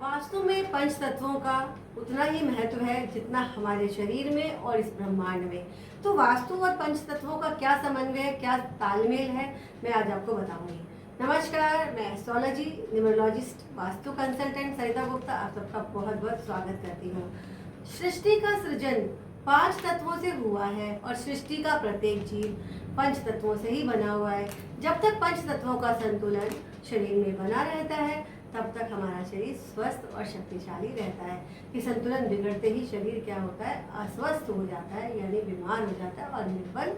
वास्तु में पंच तत्वों का उतना ही महत्व है जितना हमारे शरीर में और इस ब्रह्मांड में। तो वास्तु और पंच तत्वों का क्या समन्वय है, क्या तालमेल है, मैं आज आपको बताऊंगी। नमस्कार, मैं एस्ट्रोलॉजी न्यूमरोलॉजिस्ट वास्तु कंसल्टेंट सरिता गुप्ता आप सबका बहुत बहुत स्वागत करती हूँ। सृष्टि का सृजन पांच तत्वों से हुआ है और सृष्टि का प्रत्येक जीव पंच तत्वों से ही बना हुआ है। जब तक पंच तत्वों का संतुलन शरीर में बना रहता है तब तक हमारा शरीर स्वस्थ और शक्तिशाली रहता है। कि संतुलन बिगड़ते ही शरीर क्या होता है, अस्वस्थ हो जाता है, यानी बीमार हो जाता है और निर्बल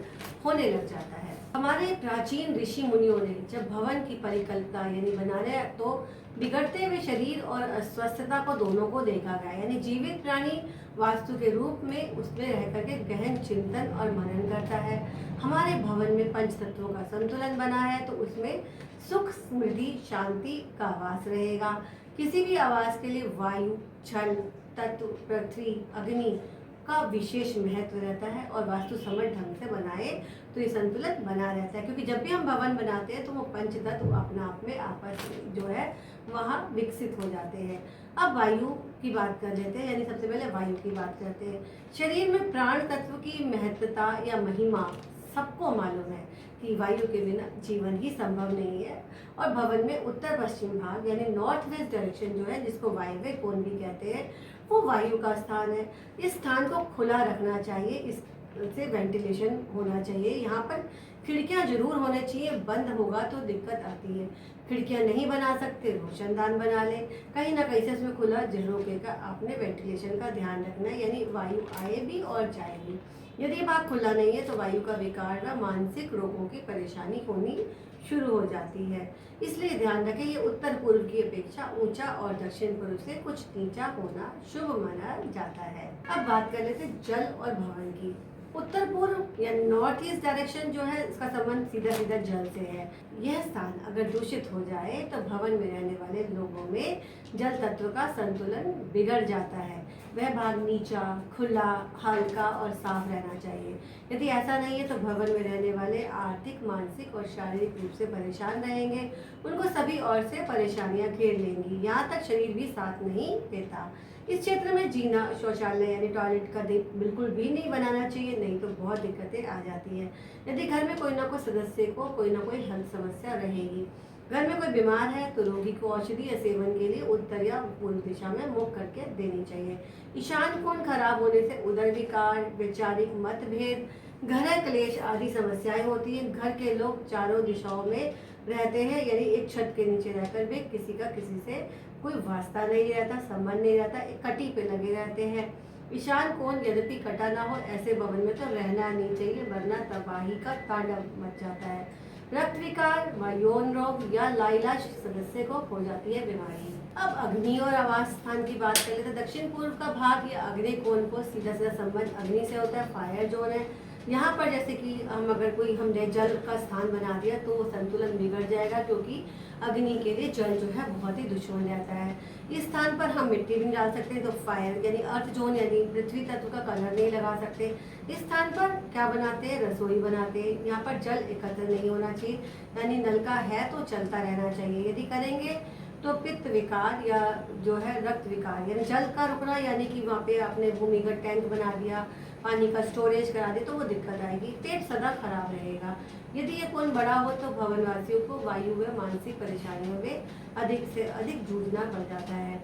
होने लग जाता है। हमारे प्राचीन ऋषि मुनियों ने जब भवन की परिकल्पना यानी बनाने तो बिगड़ते हुए शरीर और अस्वस्थता को दोनों को देखा गया। यानी जीवित प्राणी वास्तु के रूप में उसमें रह करके गहन चिंतन और मनन करता है। हमारे भवन में पंच तत्वों का संतुलन बना है तो उसमें सुख समृद्धि शांति का आवास रहेगा। किसी भी आवास के लिए वायु जल तत्व पृथ्वी अग्नि का विशेष महत्व रहता है और वास्तु समझ ढंग से बनाए तो ये संतुलन बना रहता है। क्योंकि जब भी हम भवन बनाते हैं तो वो पंच तत्व अपने आप में आपस में जो है वहाँ विकसित हो जाते हैं। अब वायु की बात कर लेते हैं, यानी सबसे पहले वायु की बात करते हैं। शरीर में प्राण तत्व की महत्वता या महिमा सबको मालूम है कि वायु के बिना जीवन ही संभव नहीं है। और भवन में उत्तर पश्चिम भाग यानी नॉर्थ वेस्ट डायरेक्शन जो है, जिसको वायव्य कोण भी कहते हैं, वो वायु का स्थान है। इस स्थान को खुला रखना चाहिए, इससे वेंटिलेशन होना चाहिए। यहाँ पर खिड़कियाँ जरूर होने चाहिए, बंद होगा तो दिक्कत आती है। खिड़कियाँ नहीं बना सकते, रोशनदान बना ले, कहीं ना कहीं से उसमें खुला जरूर रोकेगा। आपने वेंटिलेशन का ध्यान रखना है, यानी वायु आए भी और जाए भी। यदि भाग खुला नहीं है तो वायु का विकार व मानसिक रोगों की परेशानी होनी शुरू हो जाती है। इसलिए ध्यान रखें, ये उत्तर पूर्व की अपेक्षा ऊंचा और दक्षिण पूर्व से कुछ नीचा होना शुभ माना जाता है। अब बात कर लेते जल और भवन की। उत्तर पूर्व या नॉर्थ ईस्ट डायरेक्शन जो है, इसका संबंध सीधा सीधा जल से है। यह स्थान अगर दूषित हो जाए तो भवन में रहने वाले लोगों में जल तत्व का संतुलन बिगड़ जाता है। वह भाग नीचा खुला हल्का और साफ रहना चाहिए। यदि ऐसा नहीं है तो भवन में रहने वाले आर्थिक मानसिक और शारीरिक रूप से परेशान रहेंगे। उनको सभी ओर से परेशानियां घेर लेंगी, यहाँ तक शरीर भी साथ नहीं देता। इस क्षेत्र में जीना शौचालय यानी टॉयलेट का बिल्कुल भी नहीं बनाना चाहिए, नहीं तो बहुत दिक्कतें आ जाती हैं। यदि घर में कोई ना कोई सदस्य को कोई ना कोई हेल्थ समस्या रहेगी। घर में कोई बीमार है तो रोगी को औषधि सेवन के लिए उत्तर या पूर्व दिशा में मुख करके देनी चाहिए। ईशान कोण खराब होने से उदर विकार, वैचारिक मतभेद, घर क्लेश आदि समस्याएं होती हैं। घर के लोग चारों दिशाओं में रहते हैं, यानी एक छत के नीचे रहकर भी किसी का किसी से कोई वास्ता नहीं रहता, संबंध नहीं रहता, एक कटी पे लगे रहते हैं। ईशान कोण यद्यपि कटा ना हो, ऐसे भवन में तो रहना नहीं चाहिए, वरना तबाही का तांडव मच जाता है। रक्त विकार व यौन रोग या लाइलाज सदस्य को हो जाती है बीमारी। अब अग्नि और आवास स्थान की बात कर लेते हैं। दक्षिण पूर्व का भाग या अग्नि कोण को सीधा सीधा संबंध अग्नि से होता है, फायर जोन है। यहाँ पर जैसे कि हमने जल का स्थान बना दिया तो वो संतुलन बिगड़ जाएगा, क्योंकि अग्नि के लिए जल जो है बहुत ही दुश्मन रहता है। इस स्थान पर हम मिट्टी भी डाल सकते हैं, तो फायर यानी अर्थ जोन यानी पृथ्वी तत्व का कलर नहीं लगा सकते। इस स्थान पर क्या बनाते हैं, रसोई बनाते हैं। यहाँ पर जल एकत्र नहीं होना चाहिए, यानी नलका है तो चलता रहना चाहिए। यदि करेंगे तो पित्त विकार या जो है रक्त विकार यानी जल का रुकना, यानी कि वहाँ पे आपने भूमिगत टैंक बना दिया, पानी का स्टोरेज करा दिया तो वो दिक्कत आएगी। पेट सदा खराब रहेगा। यदि ये कोण बड़ा हो तो भवनवासियों को वायु व मानसिक परेशानियों में अधिक से अधिक जूझना पड़ जाता है।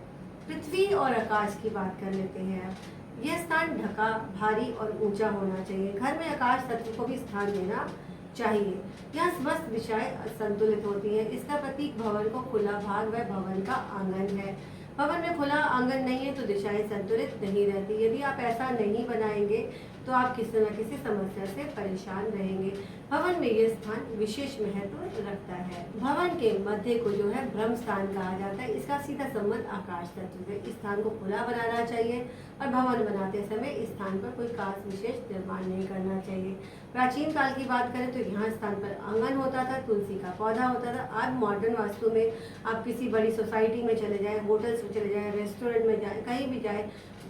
पृथ्वी और आकाश की बात कर लेते हैं। यह स्थान ढका भारी और ऊंचा होना चाहिए। घर में आकाश तत्व को भी स्थान देना चाहिए। यहाँ समस्त दिशाएं संतुलित होती हैं। इसका प्रतीक भवन को खुला भाग व भवन का आंगन है। भवन में खुला आंगन नहीं है तो दिशाएं संतुलित नहीं रहती। यदि आप ऐसा नहीं बनाएंगे तो आप किसी न किसी समस्या से परेशान रहेंगे। भवन में यह स्थान विशेष महत्व रखता है। भवन के मध्य को जो है ब्रह्म स्थान कहा जाता है। इसका सीधा संबंध आकाश तत्व से। इस स्थान को खुला बनाना चाहिए और भवन बनाते समय इस स्थान पर कोई खास विशेष निर्माण नहीं करना चाहिए। प्राचीन काल की बात करें तो यहाँ स्थान पर आंगन होता था, तुलसी का पौधा होता था। आज मॉडर्न वास्तु में आप किसी बड़ी सोसाइटी में चले जाएं, होटल्स में चले जाएं, रेस्टोरेंट में जाएं, कहीं भी जाएं,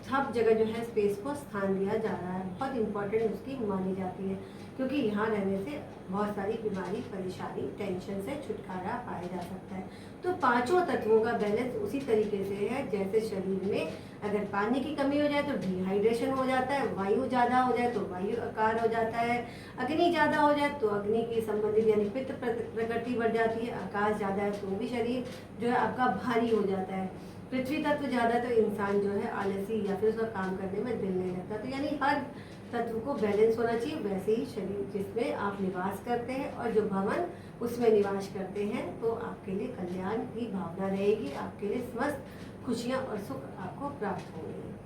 सब जगह जो है स्पेस को स्थान दिया जा रहा है। बहुत इंपॉर्टेंट उसकी मानी जाती है। क्योंकि यहाँ रहने से बहुत सारी बीमारी, परेशानी, टेंशन से छुटकारा पाया जा सकता है। तो पांचों तत्वों का बैलेंस उसी तरीके से है जैसे शरीर में अगर पानी की कमी हो जाए तो डिहाइड्रेशन हो जाता है, वायु ज़्यादा हो जाए तो वायु आकार हो जाता है, अग्नि ज़्यादा हो जाए तो अग्नि की संबंधित यानी पित्त प्रकृति बढ़ जाती है, आकाश ज़्यादा है तो भी शरीर जो है आपका भारी हो जाता है, पृथ्वी तत्व ज़्यादा तो इंसान जो है आलसी या फिर उसका काम करने में दिल नहीं लगता। तो यानी हर तत्व को बैलेंस होना चाहिए। वैसे ही शरीर जिसमें आप निवास करते हैं और जो भवन उसमें निवास करते हैं तो आपके लिए कल्याण की भावना रहेगी, आपके लिए स्वस्थ खुशियाँ और सुख आपको प्राप्त होंगे।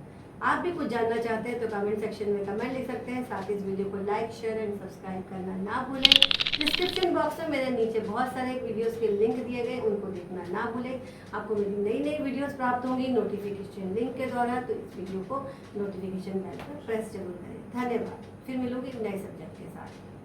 आप भी कुछ जानना चाहते हैं तो कमेंट सेक्शन में कमेंट लिख सकते हैं। साथ ही इस वीडियो को लाइक, शेयर एंड सब्सक्राइब करना ना भूलें। डिस्क्रिप्शन बॉक्स में मेरे नीचे बहुत सारे वीडियोस के लिंक दिए गए, उनको देखना ना भूलें। आपको मेरी नई नई वीडियोस प्राप्त होंगी नोटिफिकेशन लिंक के द्वारा, तो इस वीडियो को नोटिफिकेशन बेल पर प्रेस जरूर करें। धन्यवाद। फिर मिलूंगी नए सब्जेक्ट के साथ।